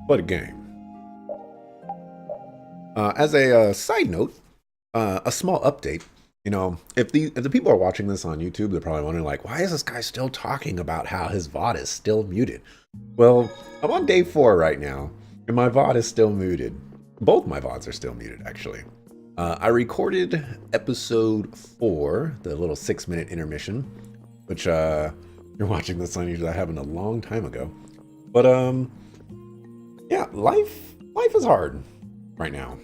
What a game. As a side note, a small update. You know, if the people are watching this on YouTube, they're probably wondering like, why is this guy still talking about how his VOD is still muted? Well, I'm on day 4 right now, and my VOD is still muted. Both my VODs are still muted, actually. I recorded episode 4, the little 6-minute intermission, which you're watching this on YouTube. That happened a long time ago. But yeah, life is hard right now.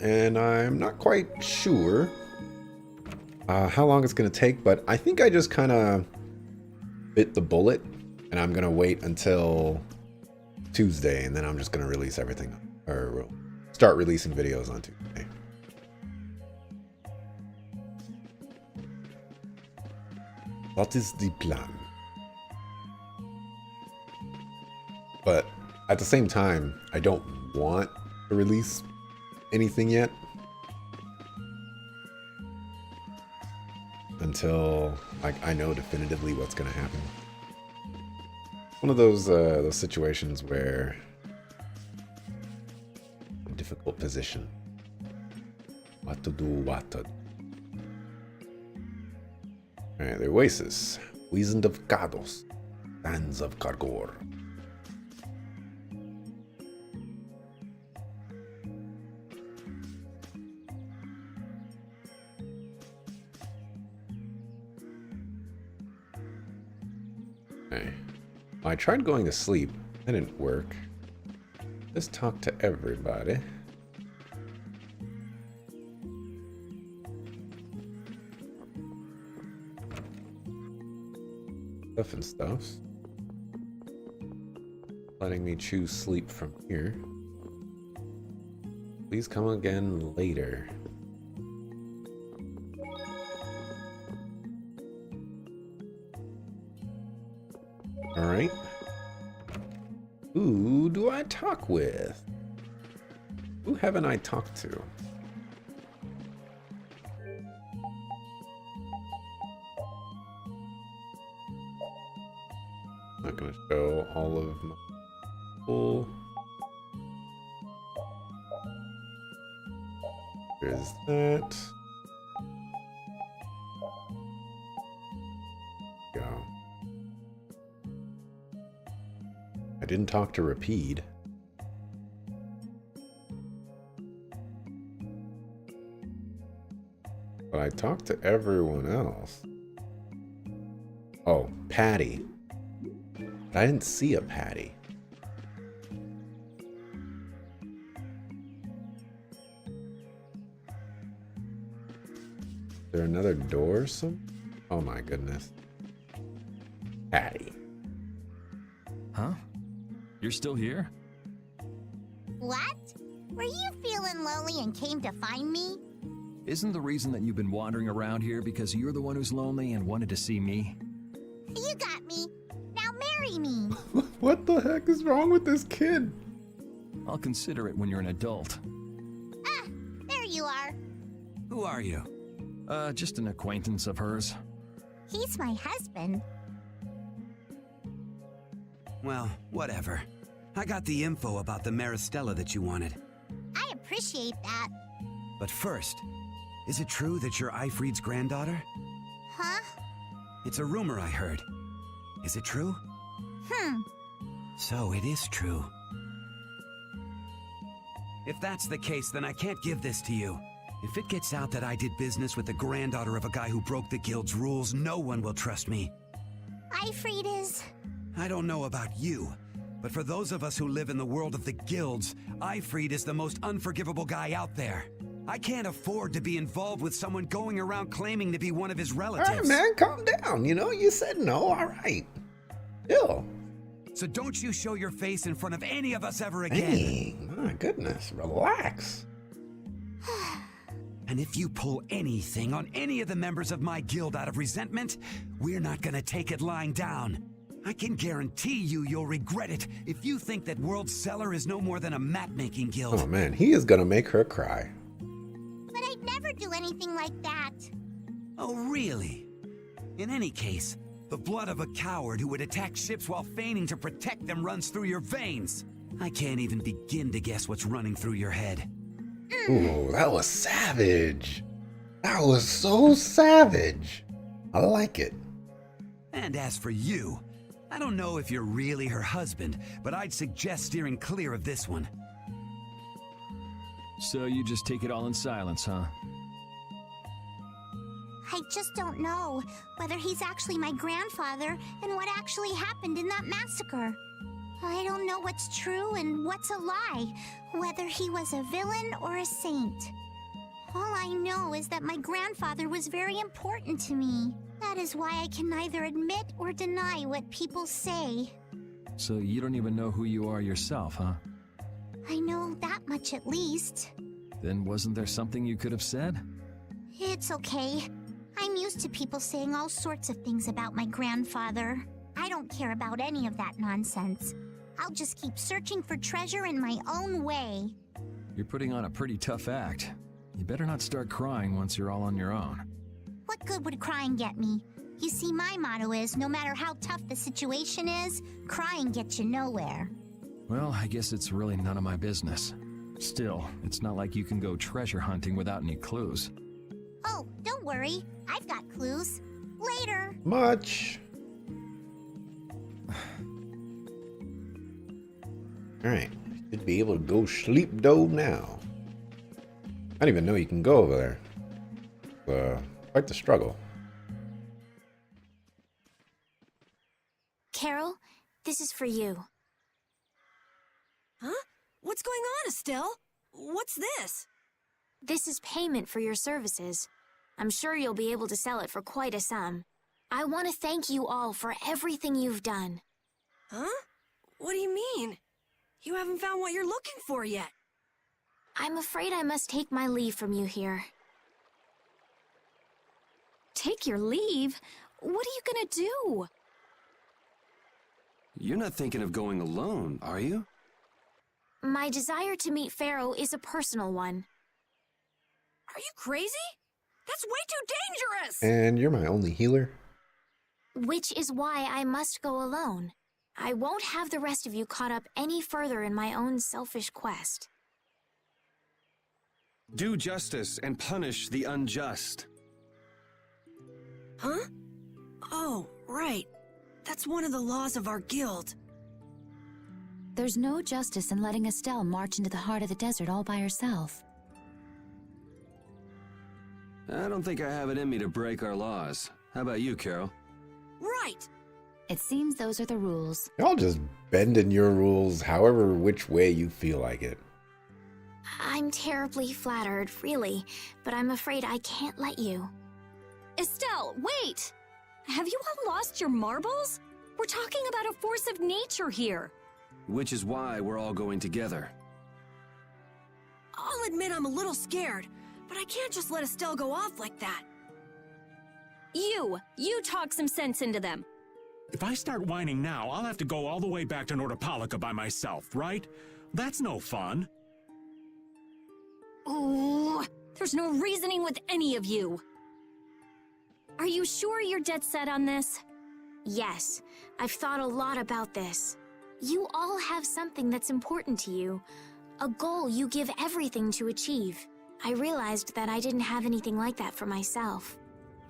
And I'm not quite sure how long it's going to take, but I think I just kind of bit the bullet, and I'm going to wait until Tuesday, and then I'm just going to release everything, or start releasing videos on Tuesday. That is the plan. But at the same time, I don't want to release anything yet until like I know definitively what's going to happen. One of those situations where a difficult position. What to do, what to do. Alright, the Oasis. Wizened of Kados. Sands of Kargor. Okay. I tried going to sleep. That didn't work. Just talk to everybody. Stuff and stuffs. Letting me choose sleep from here. Please come again later. Alright. Who do I talk with? Who haven't I talked to? Not gonna show all of my people. There's that. Go. I didn't talk to Rapide. But I talked to everyone else. Oh, Patty. But I didn't see a Patty. Is there another door or something? Oh my goodness. Patty. Huh? You're still here? What? Were you feeling lonely and came to find me? Isn't the reason that you've been wandering around here because you're the one who's lonely and wanted to see me? You got me. Now marry me. What the heck is wrong with this kid? I'll consider it when you're an adult. Ah, there you are. Who are you? Just an acquaintance of hers. He's my husband. Well, whatever. I got the info about the Maristella that you wanted. I appreciate that. But first, is it true that you're Eifried's granddaughter? Huh? It's a rumor I heard. Is it true? So it is true. If that's the case, then I can't give this to you. If it gets out that I did business with the granddaughter of a guy who broke the guild's rules, no one will trust me. Eifried is... I don't know about you, but for those of us who live in the world of the guilds, Eifried is the most unforgivable guy out there. I can't afford to be involved with someone going around claiming to be one of his relatives. All right, man, calm down. You know, you said no. All right. Chill. So don't you show your face in front of any of us ever again. Dang, my goodness. Relax. And if you pull anything on any of the members of my guild out of resentment, we're not gonna take it lying down. I can guarantee you'll regret it if you think that World Cellar is no more than a map-making guild. Oh, man, he is going to make her cry. But I'd never do anything like that. Oh, really? In any case, The blood of a coward who would attack ships while feigning to protect them runs through your veins. I can't even begin to guess what's running through your head. Ooh, that was savage. That was so savage. I like it. And as for you, I don't know if you're really her husband, but I'd suggest steering clear of this one. So you just take it all in silence, huh? I just don't know whether he's actually my grandfather and what actually happened in that massacre. I don't know what's true and what's a lie, whether he was a villain or a saint. All I know is that my grandfather was very important to me. That is why I can neither admit or deny what people say. So you don't even know who you are yourself, huh? I know that much at least. Then wasn't there something you could have said? It's okay. I'm used to people saying all sorts of things about my grandfather. I don't care about any of that nonsense. I'll just keep searching for treasure in my own way. You're putting on a pretty tough act. You better not start crying once you're all on your own. What good would crying get me? You see, my motto is, no matter how tough the situation is, crying gets you nowhere. Well, I guess it's really none of my business. Still, it's not like you can go treasure hunting without any clues. Oh, don't worry. I've got clues. Later. Much. Alright. Should be able to go sleep though now. I didn't even know you can go over there. Quite the struggle. Carol, this is for you. Huh? What's going on, Estelle? What's this? This is payment for your services. I'm sure you'll be able to sell it for quite a sum. I want to thank you all for everything you've done. Huh? What do you mean? You haven't found what you're looking for yet. I'm afraid I must take my leave from you here. Take your leave? What are you gonna do? You're not thinking of going alone, are you? My desire to meet Pharaoh is a personal one. Are you crazy? That's way too dangerous! And you're my only healer? Which is why I must go alone. I won't have the rest of you caught up any further in my own selfish quest. Do justice and punish the unjust. Huh? Oh, right. That's one of the laws of our guild. There's no justice in letting Estelle march into the heart of the desert all by herself. I don't think I have it in me to break our laws. How about you, Carol? Right! It seems those are the rules. Y'all just bending your rules however which way you feel like it. I'm terribly flattered, really, but I'm afraid I can't let you. Estelle, wait! Have you all lost your marbles? We're talking about a force of nature here. Which is why we're all going together. I'll admit I'm a little scared, but I can't just let Estelle go off like that. You talk some sense into them. If I start whining now, I'll have to go all the way back to Nordopolica by myself, right? That's no fun. Ooh, there's no reasoning with any of you. Are you sure you're dead set on this? Yes, I've thought a lot about this. You all have something that's important to you, a goal you give everything to achieve. I realized that I didn't have anything like that for myself.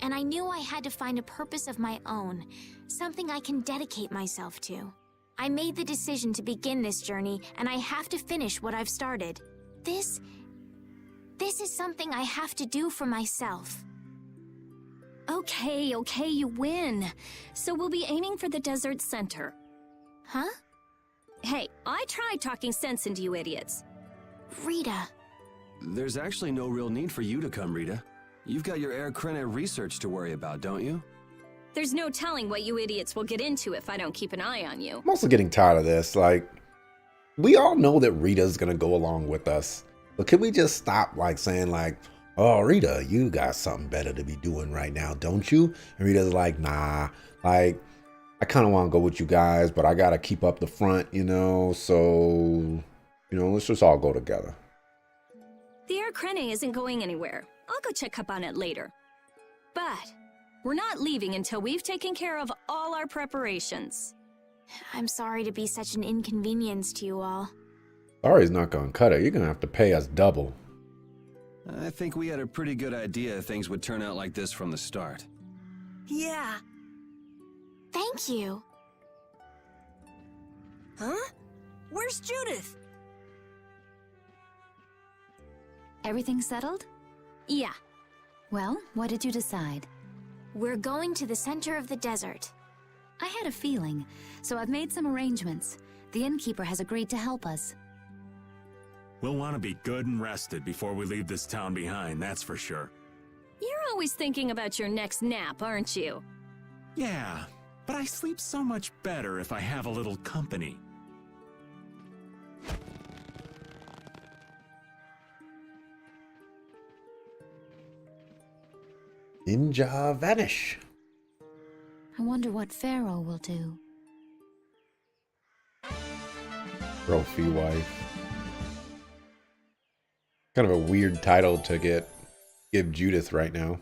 And I knew I had to find a purpose of my own, something I can dedicate myself to. I made the decision to begin this journey, and I have to finish what I've started. This is something I have to do for myself. Okay, you win. So we'll be aiming for the desert center. Huh? Hey, I tried talking sense into you idiots. Rita. There's actually no real need for you to come, Rita. You've got your Air Krene research to worry about, don't you? There's no telling what you idiots will get into if I don't keep an eye on you. I'm also getting tired of this. Like, we all know that Rita's gonna go along with us. But can we just stop like saying like, oh, Rita, you got something better to be doing right now, don't you? And Rita's like, nah, like, I kind of want to go with you guys, but I got to keep up the front, you know? So, let's just all go together. The Air Krene isn't going anywhere. I'll go check up on it later. But We're not leaving until we've taken care of all our preparations. I'm sorry to be such an inconvenience to you all. Sorry's not gonna cut it. You're gonna have to pay us double. I think we had a pretty good idea things would turn out like this from the start. Yeah. Thank you. Huh? Where's Judith? Everything settled? Yeah. Well, what did you decide? We're going to the center of the desert. I had a feeling, so I've made some arrangements. The innkeeper has agreed to help us. We'll want to be good and rested before we leave this town behind, that's for sure. You're always thinking about your next nap, aren't you? Yeah, but I sleep so much better if I have a little company. Ninja vanish. I wonder what Pharaoh will do. Trophy wife. Kind of a weird title to give Judith right now.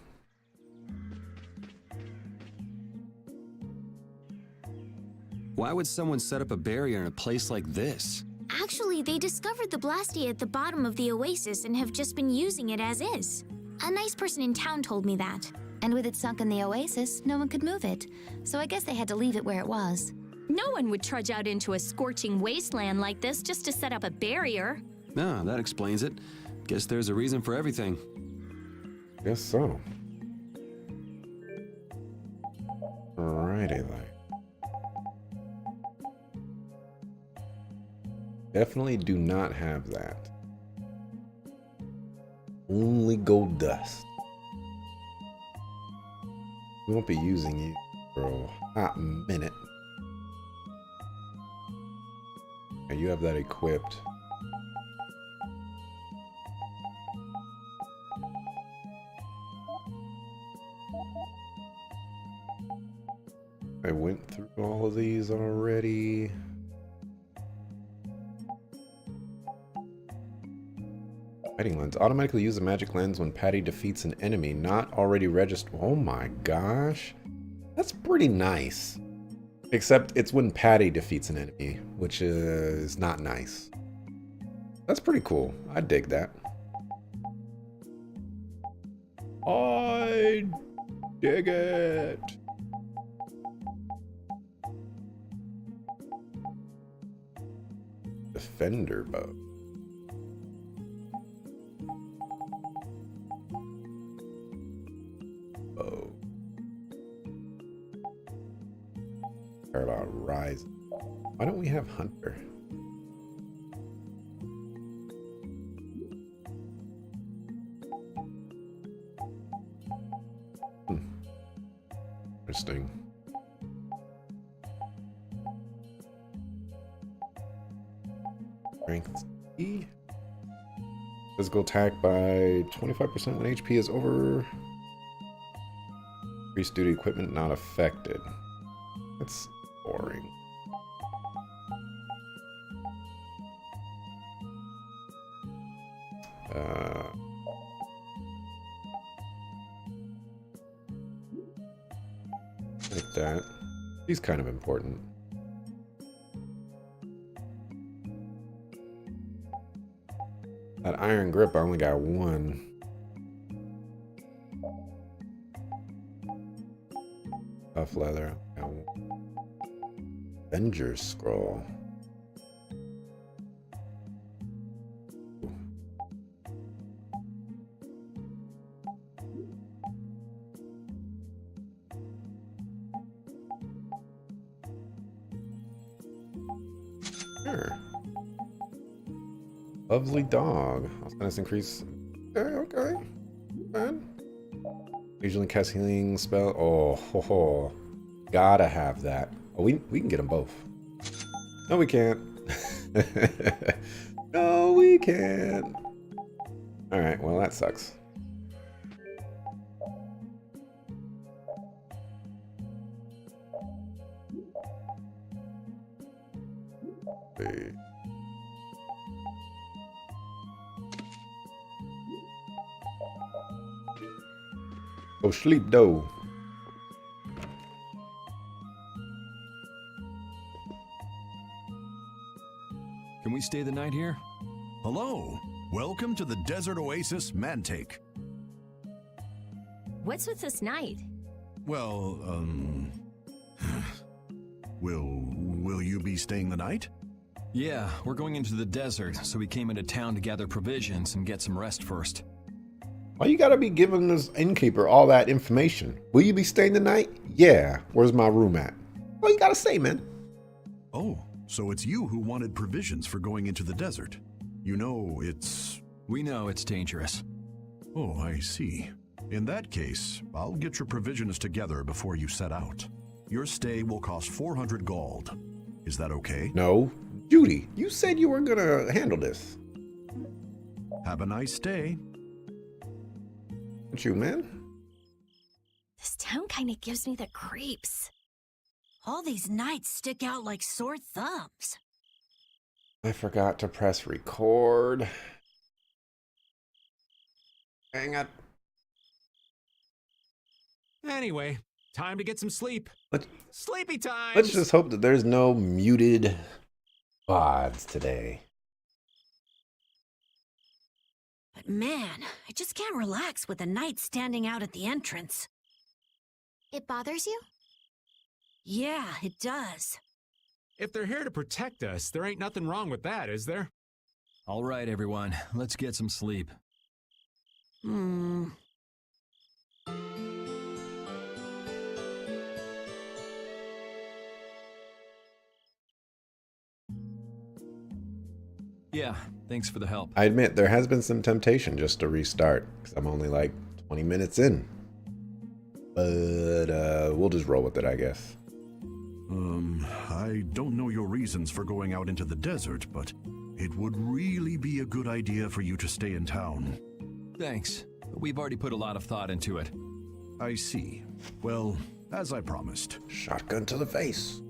Why would someone set up a barrier in a place like this? Actually, they discovered the Blastia at the bottom of the oasis and have just been using it as is. A nice person in town told me that. And with it sunk in the oasis, no one could move it. So I guess they had to leave it where it was. No one would trudge out into a scorching wasteland like this just to set up a barrier. Ah, that explains it. Guess there's a reason for everything. Guess so. Alrighty then. Definitely do not have that. Only gold dust. We won't be using it for a hot minute. Okay, you have that equipped. I went through all of these already. Fighting lens. Automatically use the magic lens when Patty defeats an enemy not already registered. Oh my gosh. That's pretty nice. Except it's when Patty defeats an enemy, which is not nice. That's pretty cool. I dig that. I dig it. Defender bow. Oh. Care about Rise. Why don't we have Hunter? Interesting. Strength E. Physical attack by 25% when HP is over. Increased duty equipment not affected. That's boring. Like that. He's kind of important. That iron grip, I only got one. Tough leather. I got one. Avenger scroll. Sure. Lovely dog. Let's increase. Okay. Man. Usually cast healing spell. Oh, ho, ho. Gotta have that. Oh, we can get them both. No, we can't. No, we can't. All right. Well, that sucks. Wait. Go sleep, though. Can we stay the night here? Hello. Welcome to the Desert Oasis Mantake. What's with this night? Well, will you be staying the night? Yeah, we're going into the desert, so we came into town to gather provisions and get some rest first. Why you gotta be giving this innkeeper all that information? Will you be staying the night? Yeah. Where's my room at? What you gotta say, man? Oh, so it's you who wanted provisions for going into the desert. You know, it's... We know it's dangerous. Oh, I see. In that case, I'll get your provisions together before you set out. Your stay will cost 400 gold. Is that okay? No. Judy, you said you were gonna handle this. Have a nice day. What you, man? This town kind of gives me the creeps. All these nights stick out like sore thumbs. I forgot to press record. Dang it. Anyway, time to get some sleep. Sleepy time! Let's just hope that there's no muted VODs today. But man, I just can't relax with the night standing out at the entrance. It bothers you? Yeah, it does. If they're here to protect us, there ain't nothing wrong with that, is there? All right, everyone, let's get some sleep. Yeah, thanks for the help. I admit there has been some temptation just to restart because I'm only like 20 minutes in. But we'll just roll with it, I guess. I don't know your reasons for going out into the desert, but it would really be a good idea for you to stay in town. Thanks, but we've already put a lot of thought into it. I see. Well, as I promised. Shotgun to the face.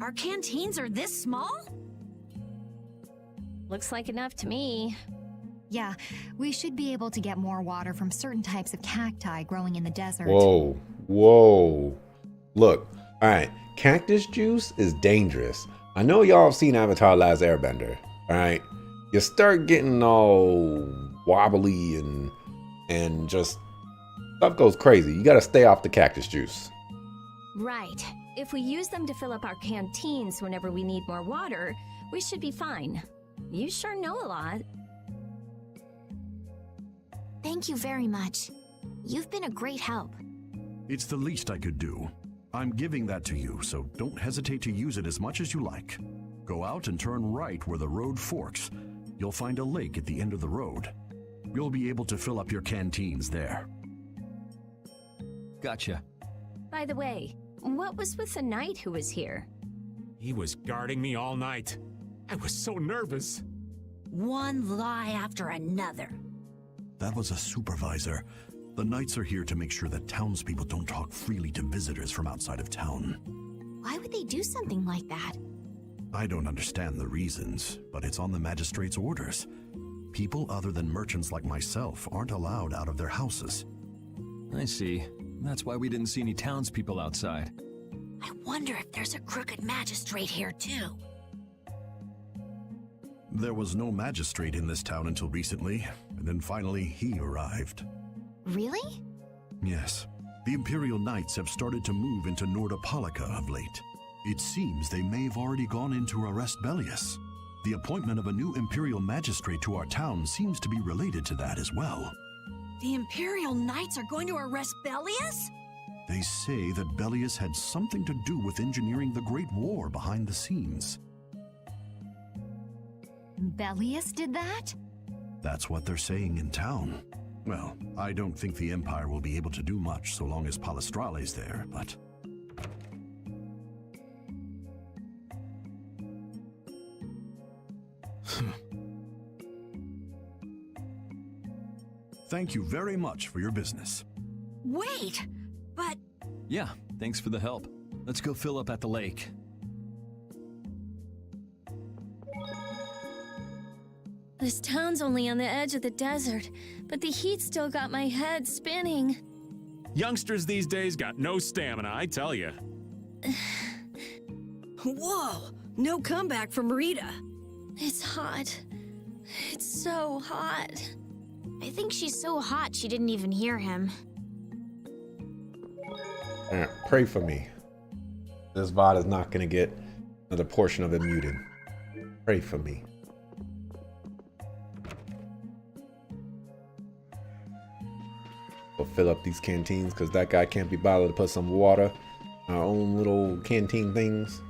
Our canteens are this small? Looks like enough to me. Yeah, we should be able to get more water from certain types of cacti growing in the desert. Whoa, whoa. Look, all right, cactus juice is dangerous. I know y'all have seen Avatar Last Airbender, all right? You start getting all wobbly and just stuff goes crazy. You gotta stay off the cactus juice. Right. If we use them to fill up our canteens whenever we need more water, we should be fine. You sure know a lot. Thank you very much. You've been a great help. It's the least I could do. I'm giving that to you, so don't hesitate to use it as much as you like. Go out and turn right where the road forks. You'll find a lake at the end of the road. You'll be able to fill up your canteens there. Gotcha. By the way, what was with the knight who was here? He was guarding me all night. I was so nervous. One lie after another. That was a supervisor. The knights are here to make sure that townspeople don't talk freely to visitors from outside of town. Why would they do something like that? I don't understand the reasons, but it's on the magistrate's orders. People other than merchants like myself aren't allowed out of their houses. I see. That's why we didn't see any townspeople outside. I wonder if there's a crooked magistrate here too. There was no magistrate in this town until recently, and then finally he arrived. Really? Yes. The Imperial Knights have started to move into Nordopolica of late. It seems they may have already gone in to arrest Bellius. The appointment of a new Imperial Magistrate to our town seems to be related to that as well. The Imperial Knights are going to arrest Bellius? They say that Bellius had something to do with engineering the Great War behind the scenes. Bellius did that? That's what they're saying in town. Well, I don't think the Empire will be able to do much so long as Palestrale's there, but... Thank you very much for your business. Wait, but... Yeah, thanks for the help. Let's go fill up at the lake. This town's only on the edge of the desert, but the heat still got my head spinning. Youngsters these days got no stamina, I tell you. Whoa! No comeback from Rita. It's hot. It's so hot. I think she's so hot she didn't even hear him. Alright, pray for me. This VOD is not gonna get another portion of it muted. Pray for me. We'll fill up these canteens because that guy can't be bothered to put some water in our own little canteen things.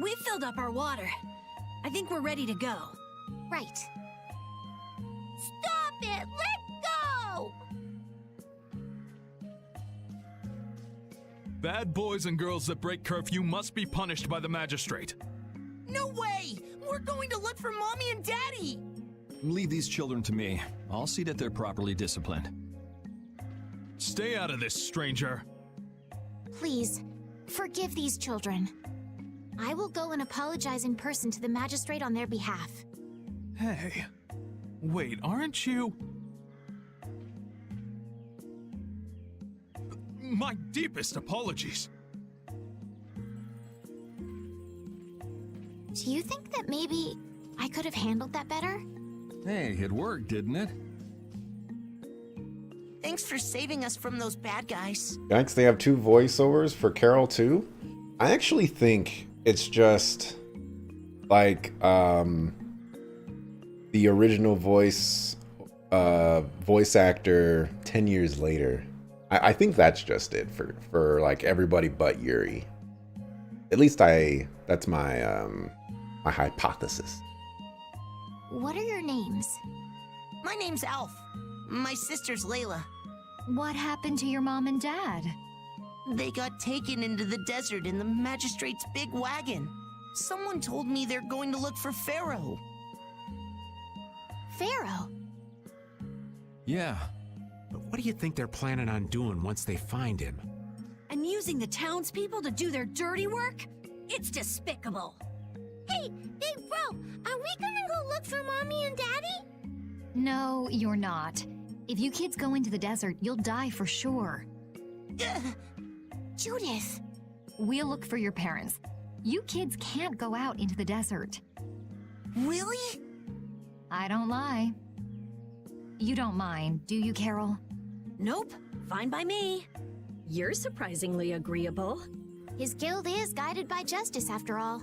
We filled up our water. I think we're ready to go. Right. Stop it! Let go! Bad boys and girls that break curfew must be punished by the magistrate. No way! We're going to look for Mommy and Daddy! Leave these children to me. I'll see that they're properly disciplined. Stay out of this, stranger. Please, forgive these children. I will go and apologize in person to the magistrate on their behalf. Hey, wait, aren't you? My deepest apologies. Do you think that maybe I could have handled that better? Hey, it worked, didn't it? Thanks for saving us from those bad guys. Yikes, they have 2 voiceovers for Carol too? I actually think it's just like the original voice actor 10 years later. I think that's just it for like everybody but Yuri. At least that's my my hypothesis. What are your names? My name's Alf. My sister's Layla. What happened to your mom and dad? They got taken into the desert in the magistrate's big wagon. Someone told me they're going to look for Pharaoh. Pharaoh? Yeah. But what do you think they're planning on doing once they find him? And using the townspeople to do their dirty work? It's despicable. Hey, Big Bro, are we gonna go look for Mommy and Daddy? No, you're not. If you kids go into the desert, you'll die for sure. Judith. We'll look for your parents. You kids can't go out into the desert. Really? I don't lie. You don't mind, do you, Carol? Nope, fine by me. You're surprisingly agreeable. His guild is guided by justice, after all.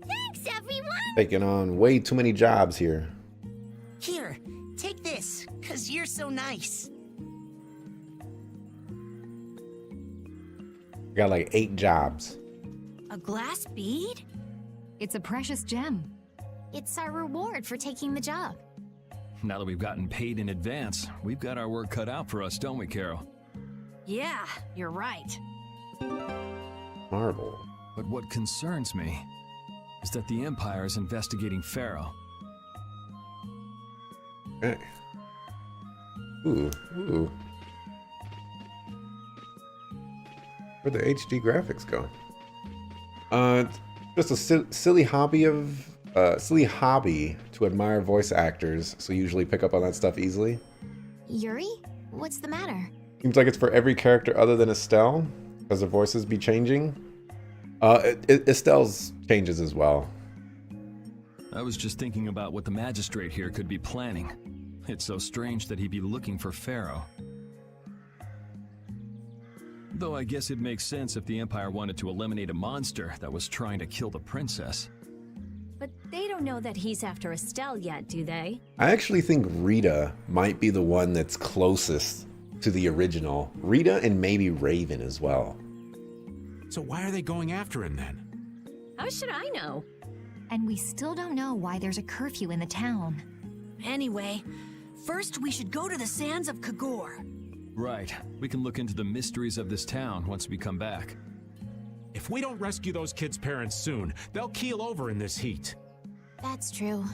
Thanks, everyone! Taking on way too many jobs here. Here, take this, 'cause you're so nice. Got like 8 jobs. A glass bead? It's a precious gem. It's our reward for taking the job. Now that we've gotten paid in advance, we've got our work cut out for us, don't we, Carol? Yeah, you're right. Marvel. But what concerns me is that the Empire is investigating Pharaoh. Okay. Ooh, ooh. Where'd the HD graphics go? Just a silly hobby to admire voice actors, so you usually pick up on that stuff easily. Yuri? What's the matter? Seems like it's for every character other than Estelle, because the voices be changing. Estelle's changes as well. I was just thinking about what the magistrate here could be planning. It's so strange that he'd be looking for Pharaoh. Though I guess it makes sense if the Empire wanted to eliminate a monster that was trying to kill the princess. But they don't know that he's after Estelle yet, do they? I actually think Rita might be the one that's closest to the original. Rita and maybe Raven as well. So why are they going after him then? How should I know? And we still don't know why there's a curfew in the town. Anyway, first we should go to the sands of Kagor. Right. We can look into the mysteries of this town once we come back. If we don't rescue those kids' parents soon, they'll keel over in this heat. That's true.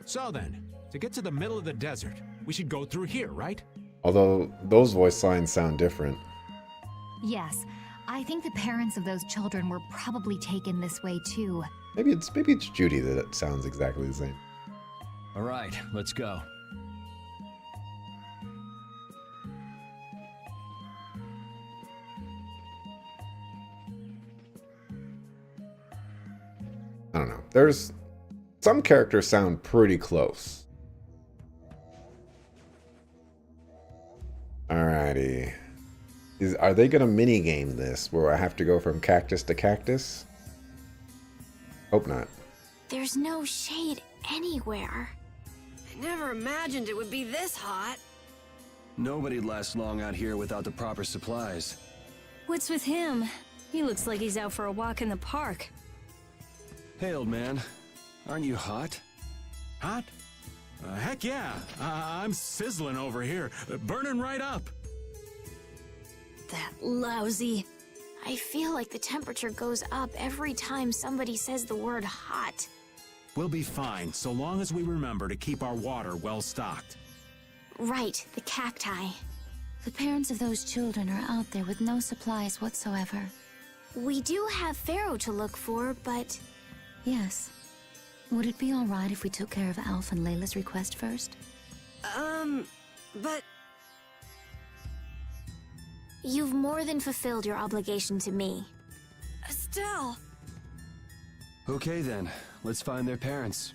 So then, to get to the middle of the desert, we should go through here, right? Although those voice lines sound different. Yes, I think the parents of those children were probably taken this way too. Maybe it's Judy that sounds exactly the same. All right, let's go. I don't know. There's some characters sound pretty close. Alrighty. Are they gonna minigame this where I have to go from cactus to cactus? Hope not. There's no shade anywhere. I never imagined it would be this hot. Nobody'd last long out here without the proper supplies. What's with him? He looks like he's out for a walk in the park. Hey, old man. Aren't you hot? Hot? Heck yeah. I'm sizzling over here. Burning right up. That lousy. I feel like the temperature goes up every time somebody says the word hot. We'll be fine, so long as we remember to keep our water well stocked. Right, the cacti. The parents of those children are out there with no supplies whatsoever. We do have Pharaoh to look for, but... Yes. Would it be all right if we took care of Alf and Layla's request first? But... You've more than fulfilled your obligation to me. Estelle! Okay then, let's find their parents.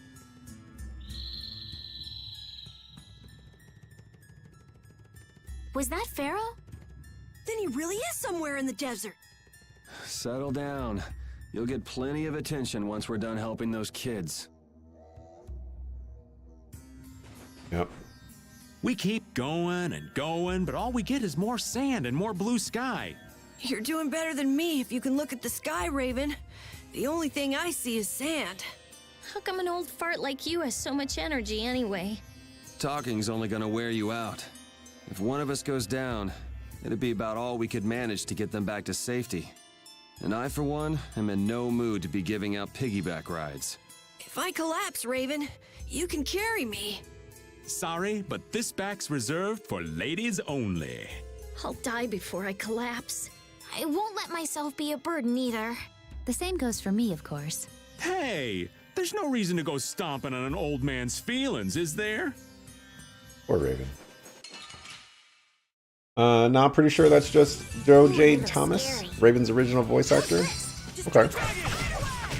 Was that Pharaoh? Then he really is somewhere in the desert. Settle down. You'll get plenty of attention once we're done helping those kids. Yep. We keep going and going, but all we get is more sand and more blue sky. You're doing better than me if you can look at the sky, Raven. The only thing I see is sand. How come an old fart like you has so much energy anyway? Talking's only gonna wear you out. If one of us goes down, it'd be about all we could manage to get them back to safety. And I, for one, am in no mood to be giving out piggyback rides. If I collapse, Raven, you can carry me. Sorry, but this back's reserved for ladies only. I'll die before I collapse. I won't let myself be a burden either. The same goes for me, of course. Hey, there's no reason to go stomping on an old man's feelings, is there? Or Raven. No, I'm pretty sure that's just Joe Jade Thomas, Raven's original voice actor. Okay.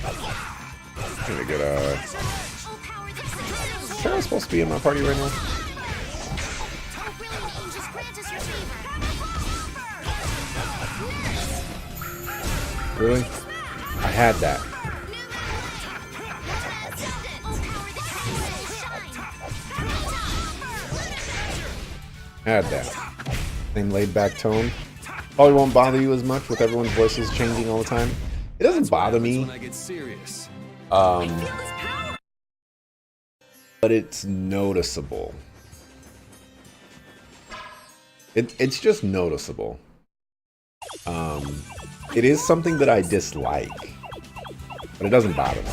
I'm gonna get Sarah's supposed to be in my party right now. Really? I had that. Had that. Same laid back tone. Probably won't bother you as much with everyone's voices changing all the time. It doesn't bother me. When I get serious. But it's noticeable. It's just noticeable. It is something that I dislike, but it doesn't bother me.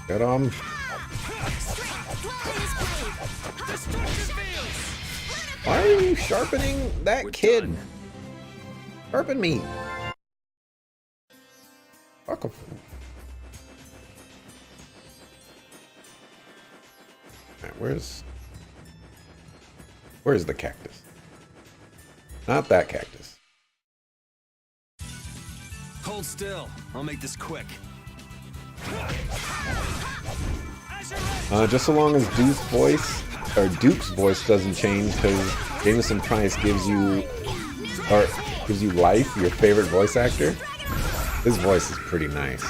Get him. Why are you sharpening that kid? Sharpen me. Fuck him. Alright, where's the cactus? Not that cactus. Hold still. I'll make this quick. Just so long as Duke's voice doesn't change, because Jameson Price gives you life, your favorite voice actor. His voice is pretty nice.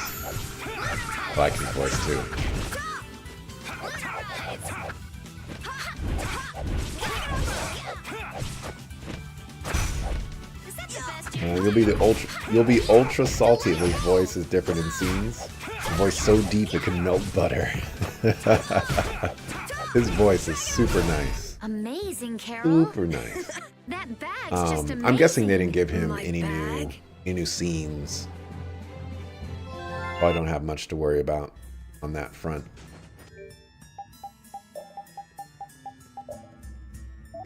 I like his voice too. You'll be ultra salty if his voice is different in scenes. His voice so deep it can melt butter. His voice is super nice. Amazing, Carol. Super nice. That bag's just amazing. I'm guessing they didn't give him any new scenes. Probably don't have much to worry about on that front.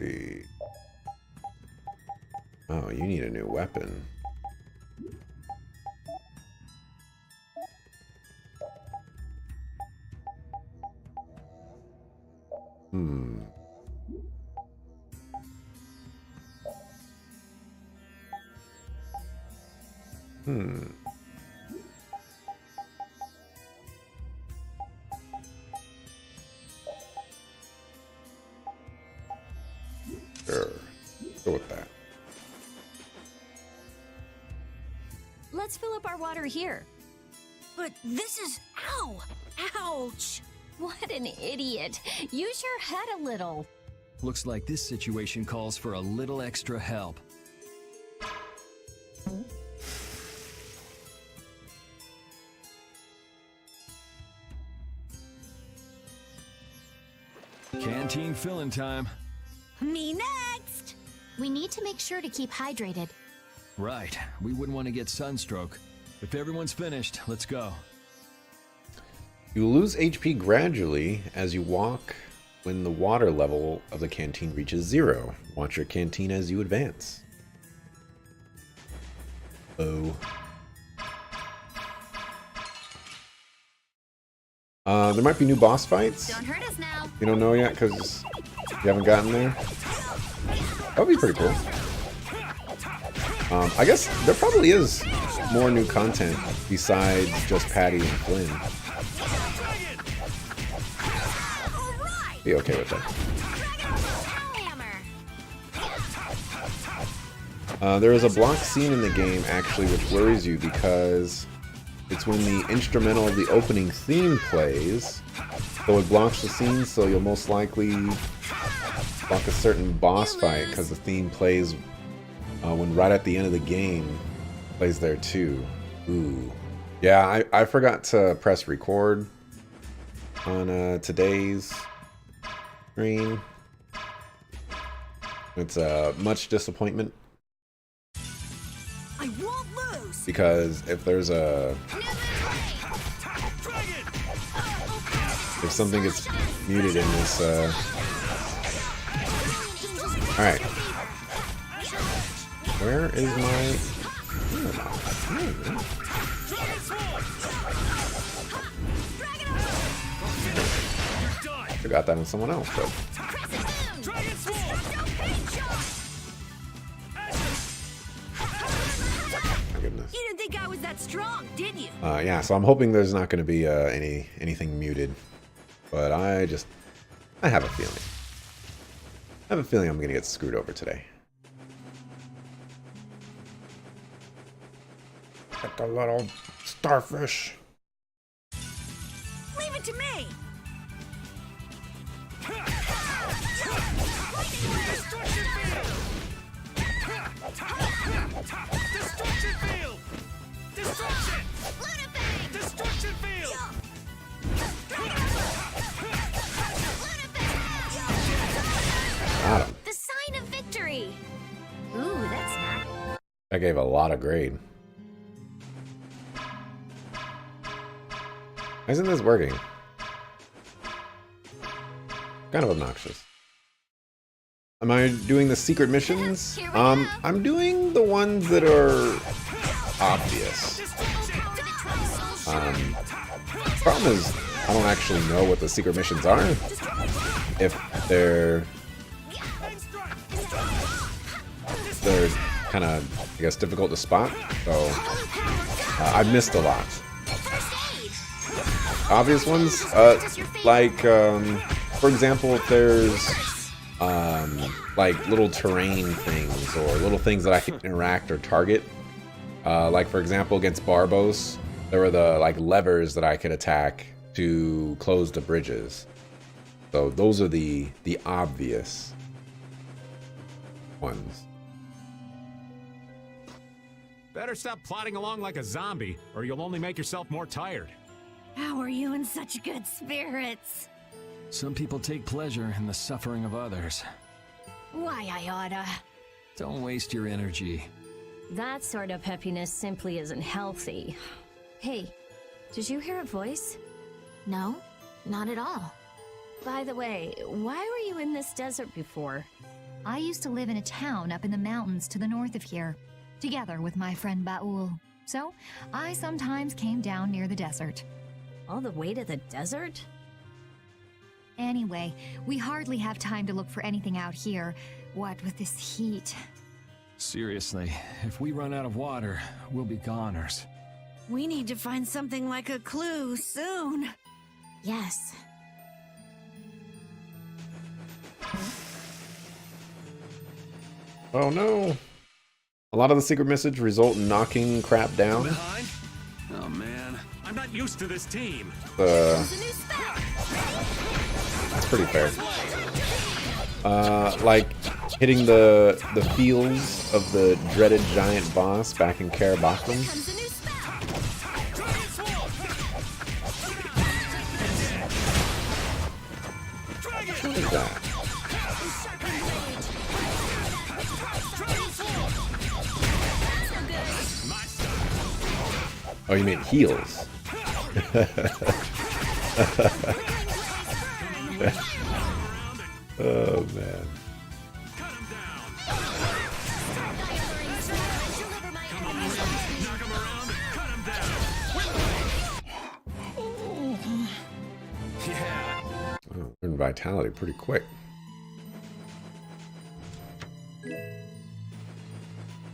Let's see. Oh, you need a new weapon. Hmm. Sure. Go with that. Let's fill up our water here. But this is... Ow! Ouch! What an idiot. Use your head a little. Looks like this situation calls for a little extra help. Canteen filling time. Me next! We need to make sure to keep hydrated. Right. We wouldn't want to get sunstroke. If everyone's finished, let's go. You lose HP gradually as you walk when the water level of the canteen reaches 0. Watch your canteen as you advance. Oh. There might be new boss fights. Don't hurt us now. You don't know yet because you haven't gotten there. That would be pretty cool. I guess there probably is more new content besides just Patty and Flynn. Be okay with that. There is a block scene in the game actually which worries you because it's when the instrumental of the opening theme plays, so it blocks the scene, so you'll most likely block a certain boss fight because the theme plays when right at the end of the game plays there too. Ooh. Yeah, I forgot to press record on today's stream. It's much disappointment. I won't lose! Because if there's a... if something gets muted in this... Alright. Where is my... Forgot that on someone else, but... You didn't think I was that strong, did you? Yeah, so I'm hoping there's not going to be anything muted, but I have a feeling. I have a feeling I'm going to get screwed over today. Like a little starfish. Leave it to me! Destruction field! Destruction field! Destruction! Destruction field! Got him. The sign of victory! Ooh, that's not... That gave a lot of grade. Why isn't this working? Kind of obnoxious. Am I doing the secret missions? I'm doing the ones that are obvious. Problem is, I don't actually know what the secret missions are. If they're kind of, I guess, difficult to spot. So I've missed a lot. Obvious ones, like, for example, if there's like little terrain things or little things that I can interact or target. Like for example, against Barbos, there were the like levers that I could attack to close the bridges. So those are the obvious ones. Better stop plodding along like a zombie, or you'll only make yourself more tired. How are you in such good spirits? Some people take pleasure in the suffering of others. Why, I oughta. Don't waste your energy. That sort of peppiness simply isn't healthy. Hey, did you hear a voice? No, not at all. By the way, why were you in this desert before? I used to live in a town up in the mountains to the north of here, together with my friend Baul. So, I sometimes came down near the desert. All the way to the desert? Anyway, we hardly have time to look for anything out here, what with this heat. Seriously, if we run out of water, we'll be goners. We need to find something like a clue soon. Yes. Oh no. A lot of the secret message result in knocking crap down. Behind? Oh man, I'm not used to this team. That's pretty fair. Like hitting the fields of the dreaded giant boss back in Karabakum. What is that? Oh, you mean heels? Oh man. Oh, learn vitality pretty quick.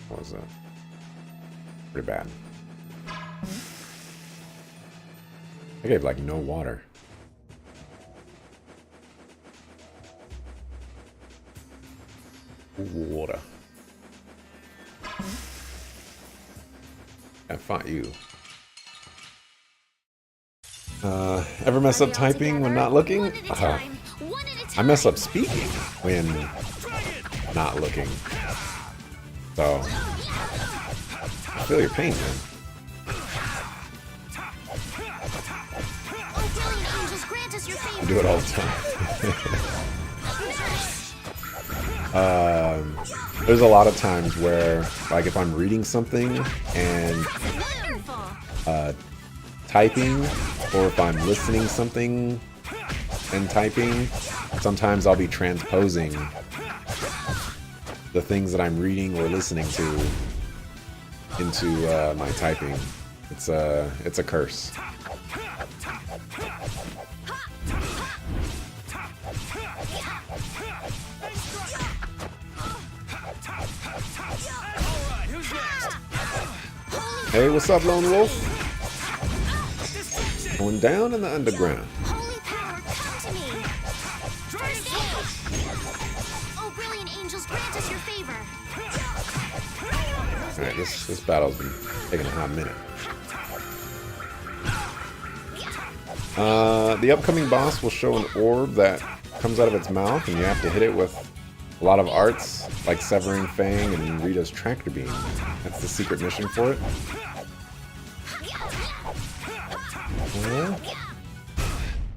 What was that? Pretty bad. I gave like no water. Water. I fought you. Ever mess up typing when not looking? I mess up speaking when not looking. So, I feel your pain, man. I do it all the time. There's a lot of times where, like, if I'm reading something and typing, or if I'm listening something and typing, sometimes I'll be transposing the things that I'm reading or listening to into my typing. It's a curse. Hey, what's up, Lone Wolf? Going down in the underground. Holy power, come to me! Oh, brilliant angels, grant us your favor! Alright, this battle's been taking a hot minute. The upcoming boss will show an orb that comes out of its mouth, and you have to hit it with a lot of arts, like Severing Fang and Rita's Tractor Beam. That's the secret mission for it.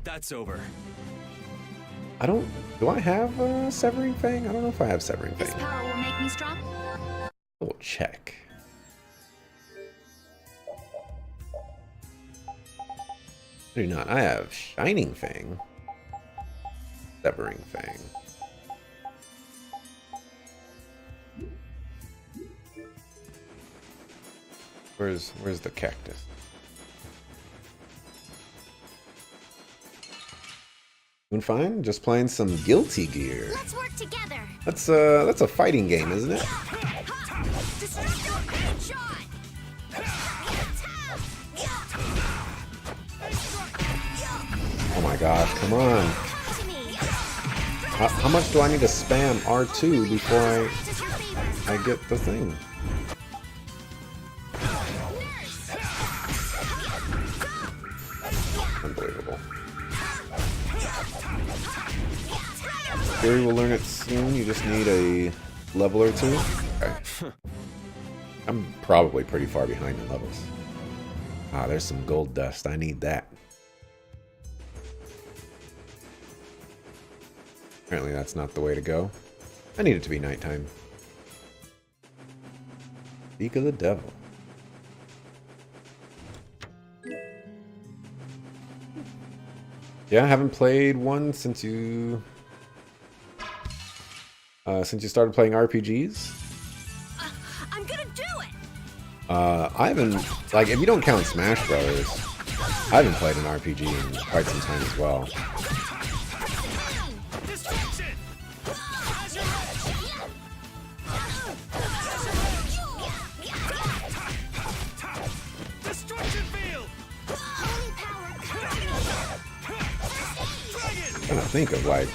That's over. Do I have Severing Fang? I don't know if I have Severing This Fang. power will make me strong. We'll check. I do not. I have Shining Fang. Severing Fang. Where's the cactus? Doing fine. Just playing some Guilty Gear. Let's work together! That's a fighting game, isn't it? Oh my gosh, come on. How much do I need to spam R2 before I get the thing? Unbelievable. Gary will learn it soon. You just need a level or two. Okay. I'm probably pretty far behind in levels. Ah, there's some gold dust. I need that. Apparently that's not the way to go. I need it to be nighttime. Speak of the devil. Yeah, I haven't played one since you since you started playing RPGs? I'm gonna do it! I haven't, like, if you don't count Smash Brothers, I haven't played an RPG in quite some time as well. I'm trying to think of, like,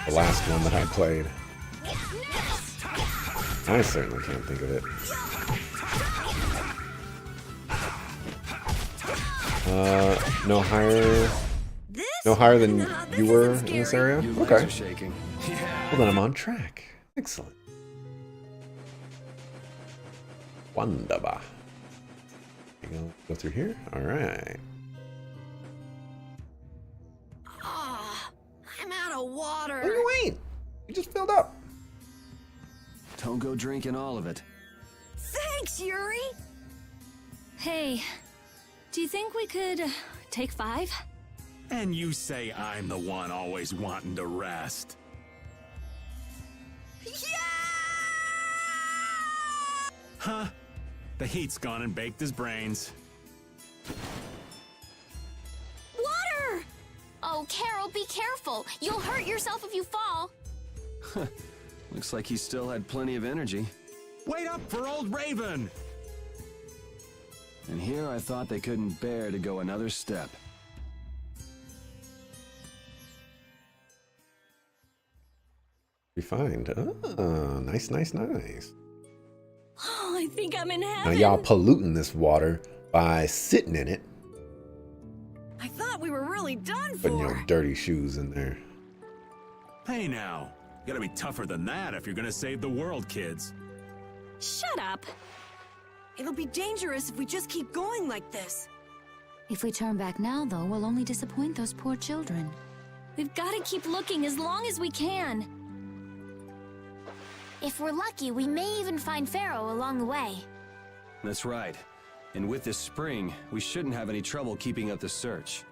the last one that I played. I certainly can't think of it. No higher than you were in this area? Okay. Well, then I'm on track. Excellent. Wonderful. Go through here? Alright. I'm out of water. Oh, you ain't. You just filled up. Don't go drinking all of it. Thanks, Yuri! Hey, do you think we could take 5? And you say I'm the one always wanting to rest. Yeah! Huh? The heat's gone and baked his brains. Water! Oh, Carol, be careful. You'll hurt yourself if you fall. Looks like he still had plenty of energy. Wait up for old Raven! And here I thought they couldn't bear to go another step. Refined. Oh, nice, nice, nice. Oh, I think I'm in Now heaven. y'all polluting this water by sitting in it, I thought we were really done putting for. your dirty shoes in there. Hey now, you gotta be tougher than that if you're gonna save the world, kids. Shut up. It'll be dangerous if we just keep going like this. If we turn back now, though, we'll only disappoint those poor children. We've got to keep looking as long as we can. If we're lucky, we may even find Pharaoh along the way. That's right. And with this spring, we shouldn't have any trouble keeping up the search.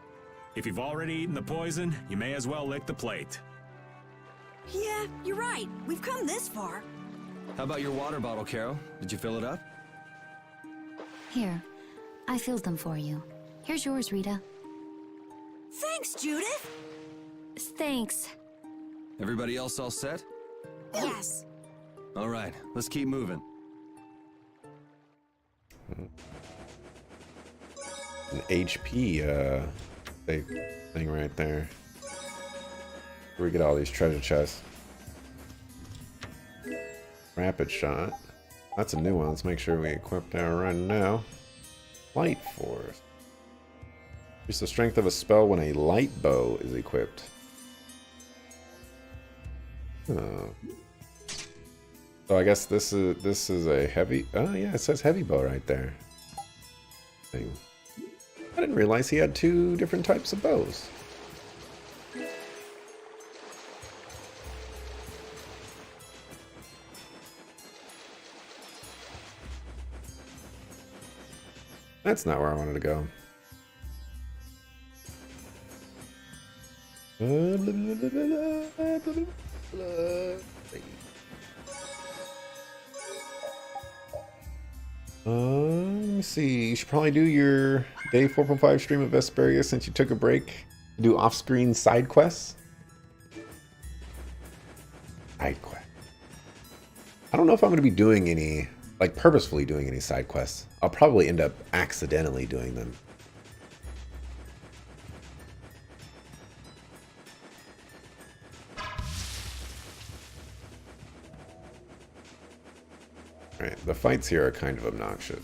If you've already eaten the poison, you may as well lick the plate. Yeah, you're right. We've come this far. How about your water bottle, Carol? Did you fill it up? Here, I filled them for you. Here's yours, Rita. Thanks, Judith. Thanks. Everybody else all set? Yes. All right, let's keep moving. An HP thing right there. Where we get all these treasure chests. Rapid shot. That's a new one. Let's make sure we equip that right now. Light force. Increase the strength of a spell when a light bow is equipped. Oh. So I guess this is a heavy. Oh yeah, it says heavy bow right there. Thing. I didn't realize he had 2 different types of bows. That's not where I wanted to go. Let me see. You should probably do your day 4.5 stream of Vesperia since you took a break. Do off-screen side quests. Side quest. I don't know if I'm going to be doing any, like purposefully doing any side quests. I'll probably end up accidentally doing them. Alright, the fights here are kind of obnoxious.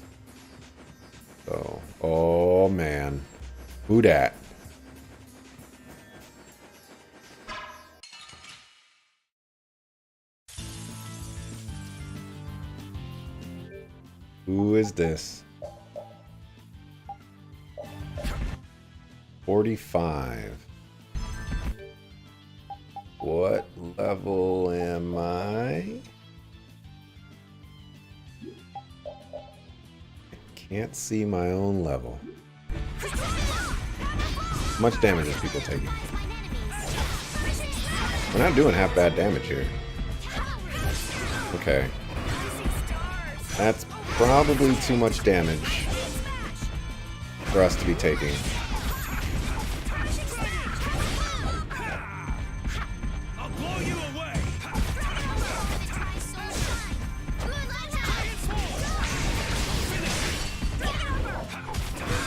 So, oh man. Who dat? Who is this? 45. What level am I? Can't see my own level. Much damage are people taking? We're not doing half bad damage here. Okay. That's probably too much damage for us to be taking.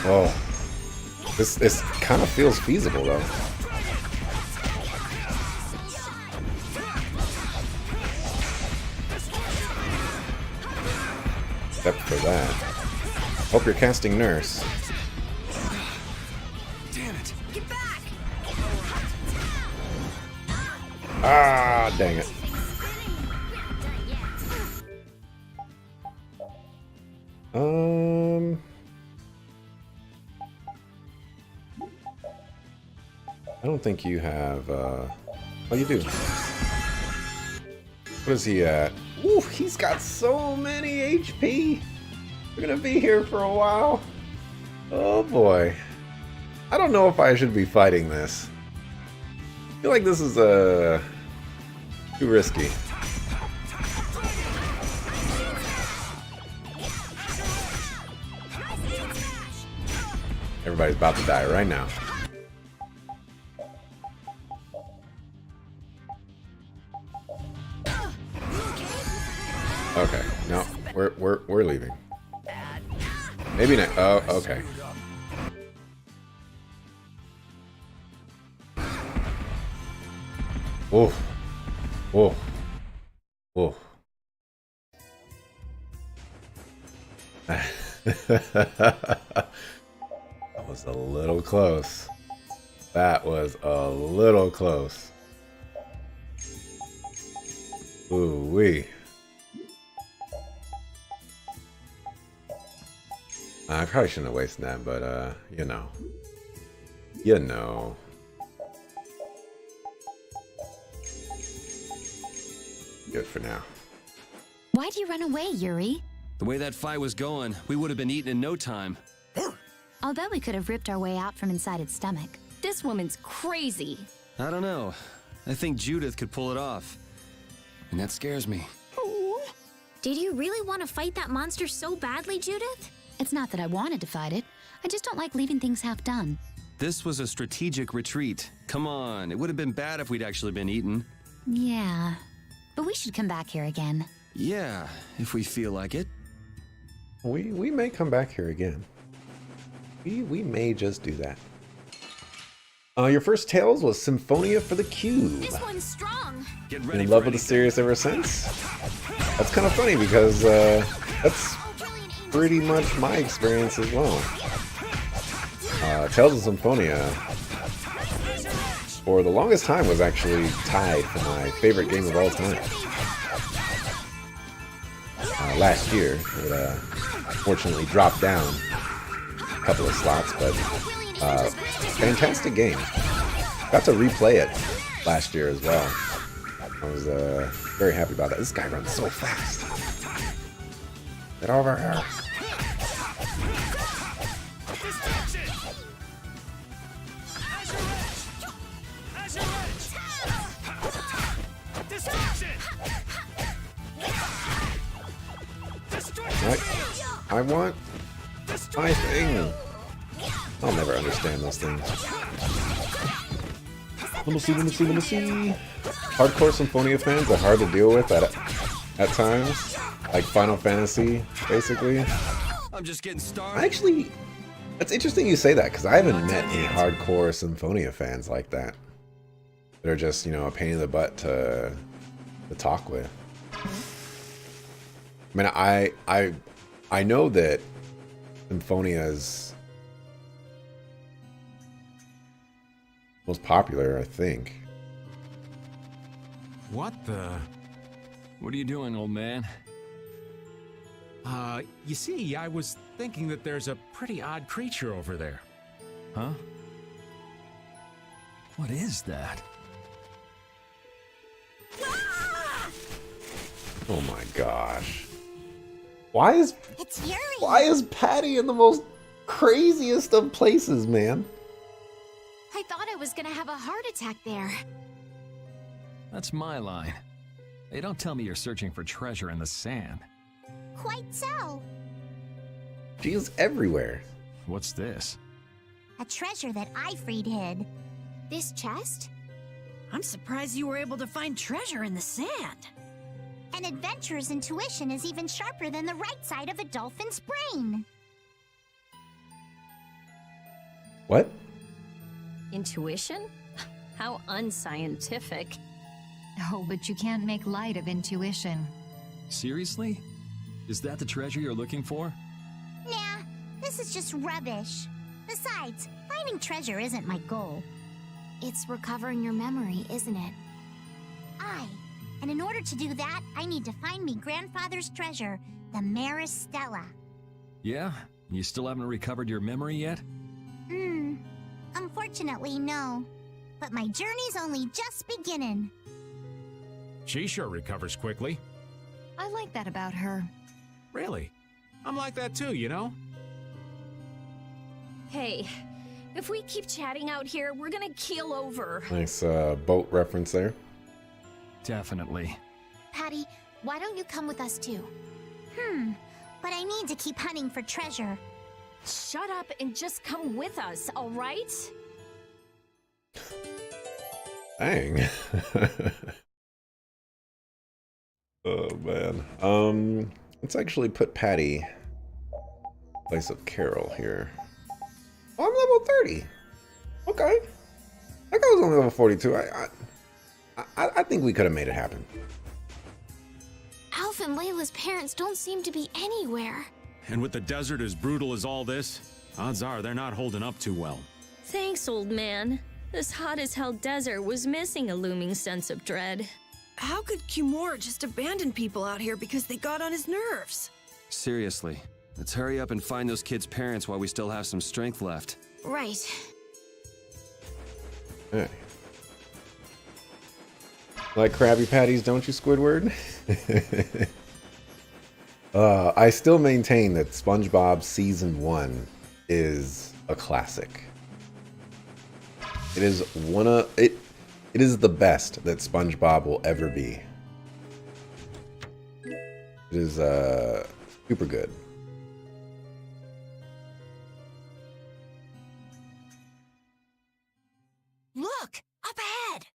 Oh, this kind of feels feasible though. Except for that. Hope you're casting Nurse. Damn it! Get back! Ah, dang it. I don't think you have, oh, you do. What is he at? Ooh, he's got so many HP. We're gonna be here for a while. Oh boy. I don't know if I should be fighting this. I feel like this is, too risky. Everybody's about to die right now. Okay, no, we're leaving. Maybe not. Oh, okay. Whoa, whoa, whoa. That was a little close. That was a little close. Ooh wee. I probably shouldn't have wasted that, but you know. You know. Good for now. Why do you run away, Yuri? The way that fight was going, we would have been eaten in no time. I'll bet we could have ripped our way out from inside its stomach. This woman's crazy. I don't know. I think Judith could pull it off. And that scares me. Did you really want to fight that monster so badly, Judith? It's not that I wanted to fight it. I just don't like leaving things half done. This was a strategic retreat. Come on, it would have been bad if we'd actually been eaten. Yeah, but we should come back here again. Yeah, if we feel like it. We may come back here again. We may just do that. Your first Tales was Symphonia for the Cube. This one's strong. Been in love with the series ever since? That's kind of funny because that's pretty much my experience as well. Tales of Symphonia, for the longest time, was actually tied for my favorite game of all time. Last year, it fortunately dropped down a couple of slots, but fantastic game. Got to replay it last year as well. I was very happy about that. This guy runs so fast. Get over here. I want my thing. I'll never understand those things. Let me see. Hardcore Symphonia fans are hard to deal with at times. Like Final Fantasy, basically. I'm just getting started. Actually, that's interesting you say that, because I haven't met any hardcore Symphonia fans like that. They're just, you know, a pain in the butt to talk with. I mean, I know that Symphonia's most popular, I think. What the? What are you doing, old man? You see, I was thinking that there's a pretty odd creature over there. Huh? What is that? Oh my gosh. Why is Patty in the most craziest of places, man? I thought I was gonna have a heart attack there. That's my line. Hey, don't tell me you're searching for treasure in the sand. Quite so. She's everywhere. What's this? A treasure that Ifrid hid. This chest? I'm surprised you were able to find treasure in the sand. An adventurer's intuition is even sharper than the right side of a dolphin's brain. What? Intuition? How unscientific. Oh, but you can't make light of intuition. Seriously? Is that the treasure you're looking for? Nah, this is just rubbish. Besides, finding treasure isn't my goal. It's recovering your memory, isn't it? And in order to do that, I need to find me grandfather's treasure, the Maris Stella. Yeah? You still haven't recovered your memory yet? Unfortunately, no. But my journey's only just beginning. She sure recovers quickly. I like that about her. Really? I'm like that too, you know? Hey, if we keep chatting out here, we're gonna keel over. Nice boat reference there. Definitely. Patty, why don't you come with us too? But I need to keep hunting for treasure. Shut up and just come with us, all right? Dang. Oh man. Let's actually put Patty in place of Carol here. Oh, I'm level 30. Okay. That guy was only level 42. I think we could have made it happen. Alf and Layla's parents don't seem to be anywhere. And with the desert as brutal as all this, odds are they're not holding up too well. Thanks, old man. This hot-as-hell desert was missing a looming sense of dread. How could Kimura just abandon people out here because they got on his nerves? Seriously, let's hurry up and find those kids' parents while we still have some strength left. Right. Hey. Like Krabby Patties, don't you, Squidward? I still maintain that SpongeBob Season 1 is a classic. It is it is the best that SpongeBob will ever be. It is super good. Look! Up ahead!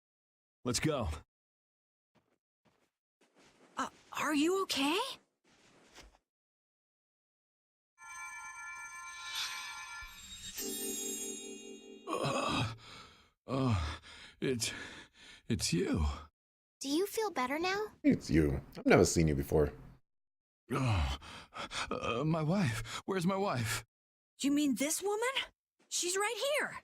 Let's go. Are you okay? It's you. Do you feel better now? It's you. I've never seen you before. My wife. Where's my wife? You mean this woman? She's right here.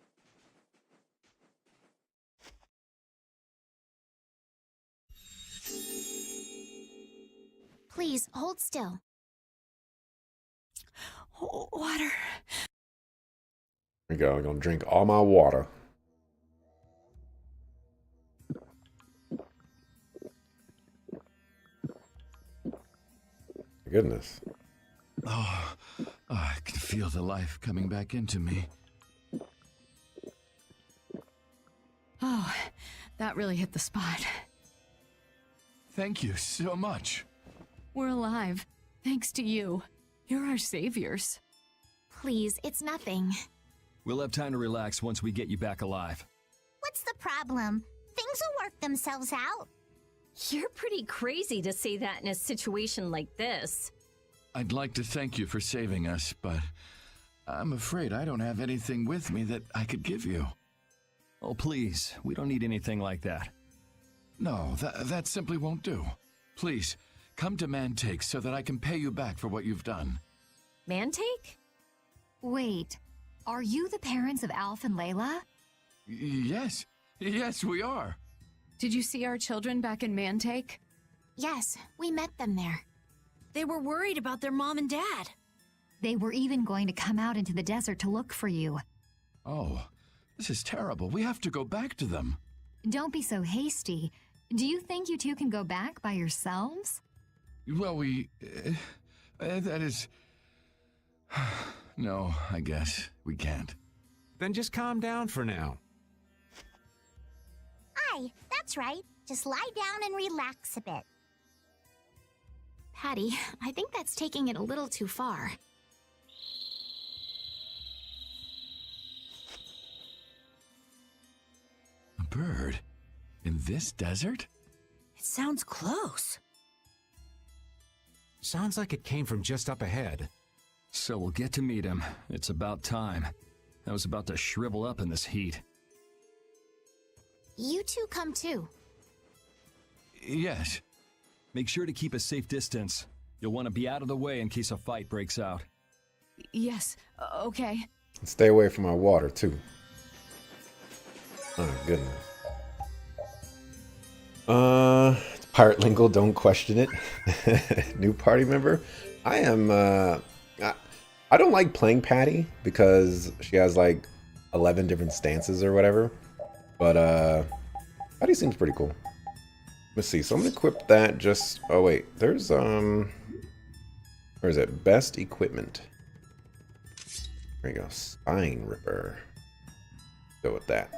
Please, hold still. Water. Here we go. I'm gonna drink all my water. My goodness. Oh, I can feel the life coming back into me. Oh, that really hit the spot. Thank you so much. We're alive, thanks to you. You're our saviors. Please, it's nothing. We'll have time to relax once we get you back alive. What's the problem? Things will work themselves out. You're pretty crazy to say that in a situation like this. I'd like to thank you for saving us, but I'm afraid I don't have anything with me that I could give you. Oh, please. We don't need anything like that. No, that simply won't do. Please, come to Mantake so that I can pay you back for what you've done. Mantake? Wait, are you the parents of Alf and Layla? Yes, we are. Did you see our children back in Mantake? Yes, we met them there. They were worried about their mom and dad. They were even going to come out into the desert to look for you. Oh, this is terrible. We have to go back to them. Don't be so hasty. Do you think you two can go back by yourselves? Well, that is... No, I guess we can't. Then just calm down for now. Aye, that's right. Just lie down and relax a bit. Patty, I think that's taking it a little too far. A bird? In this desert? It sounds close. Sounds like it came from just up ahead. So we'll get to meet him. It's about time. I was about to shrivel up in this heat. You two come too. Yes. Make sure to keep a safe distance. You'll want to be out of the way in case a fight breaks out. Yes, okay. Stay away from our water, too. Oh, goodness. It's Pirate Lingle, don't question it. New party member. I am, I don't like playing Patty because she has like 11 different stances or whatever. But, Patty seems pretty cool. Let's see, so I'm gonna equip that just, oh wait, there's, where is it? Best equipment. There you go, Spine Ripper. Go with that.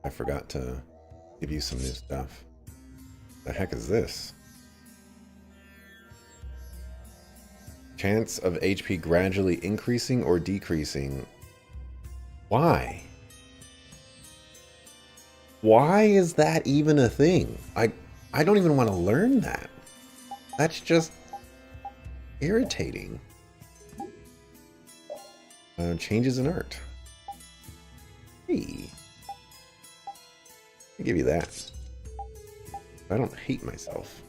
I forgot to give you some new stuff. The heck is this? Chance of HP gradually increasing or decreasing. Why? Why is that even a thing? I don't even want to learn that. That's just irritating. Changes in art. Hey. I'll give you that. I don't hate myself.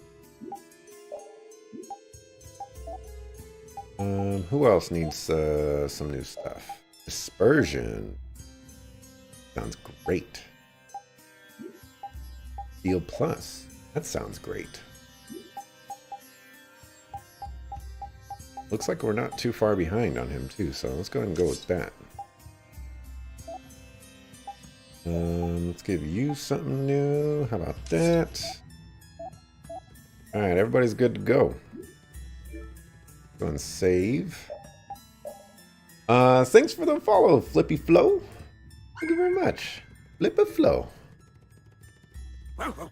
Who else needs some new stuff? Dispersion. Sounds great. Steel Plus. That sounds great. Looks like we're not too far behind on him too, so let's go ahead and go with that. Let's give you something new. How about that? Alright, everybody's good to go. Go and save. Thanks for the follow, Flippy Flow. Thank you very much. Flippy Flow. Avast,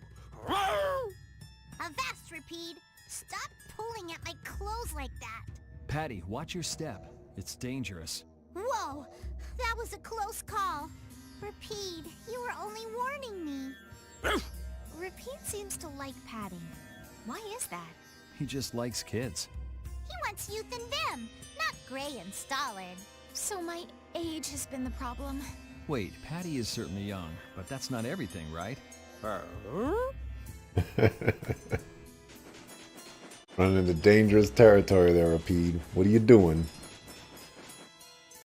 Repeat! Stop pulling at my clothes like that! Patty, watch your step. It's dangerous. Whoa! That was a close call. Repeat, you were only warning me. Repeat seems to like Patty. Why is that? He just likes kids. He wants youth and vim, not gray and stolid. So my age has been the problem. Wait, Patty is certainly young, but that's not everything, right? Running into dangerous territory there, Repeat. What are you doing?